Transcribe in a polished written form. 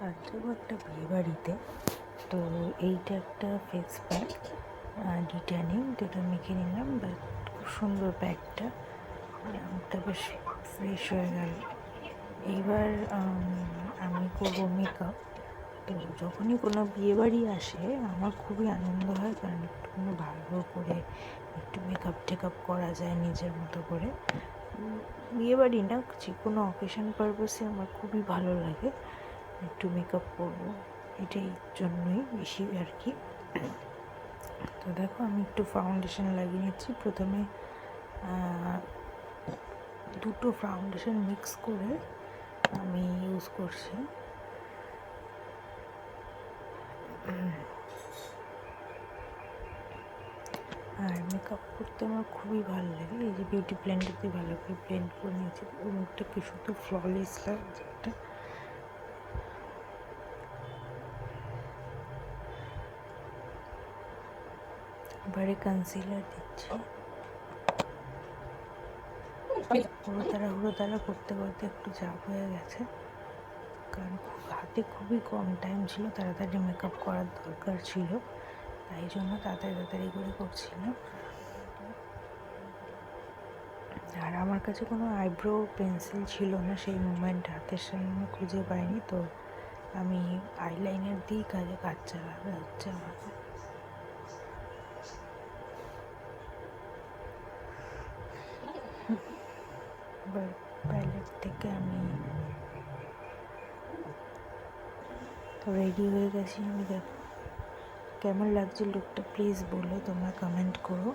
আর যাবো একটা বিয়েবাড়িতে, তো এইটা একটা ফেস প্যাক ডিট্যানিং, তো এটা মেখে নিলাম। বাট খুব সুন্দর প্যাকটা, মুখটা বেশ ফ্রেশ হয়ে গেল। এইবার আমি করবো মেকআপ। তো যখনই কোনো বিয়েবাড়ি আসে আমার খুবই আনন্দ হয়, কারণ একটু ভালো করে একটু মেকআপ টেকআপ করা যায় নিজের মতো করে। বিয়েবাড়ি না, যে কোনো অকেশন পারপাসে আমার খুবই ভালো লাগে একটু মেকআপ করবো, এটাই জন্যই বেশি আর কি। তো দেখো আমি একটু ফাউন্ডেশন লাগিয়ে নিচ্ছি। প্রথমে দুটো ফাউন্ডেশন মিক্স করে আমি ইউজ করছি। আর মেকআপ করতে আমার খুবই ভালো লাগে। এই যে বিউটি ব্লেন্ডার দিয়ে ভালো করে ব্লেন্ড করে নিয়েছি, ওর মুখটা কি শুধু ফ্ললেস লাগছে একটা। এবারে কনসিলার দিচ্ছি। হুড়োতাড়া করতে করতে একটু চাপ হয়ে গেছে, কারণ হাতে খুবই কম টাইম ছিল, তাড়াতাড়ি মেকআপ করার দরকার ছিল, তাই জন্য তাড়াতাড়ি করে করছিলাম। আর আমার কাছে কোনো আইব্রো পেন্সিল ছিল না সেই মুমেন্ট, হাতের সামনে খুঁজে পাইনি, তো আমি আইলাইনার দিয়েই কাজ চালাতে হচ্ছে আমাকে। এবার প্যালেট থেকে আমি রেডি হয়ে গেছি। আমি দেখো কেমন লাগছে লুকটা, প্লিজ বলো, তোমরা কমেন্ট করো।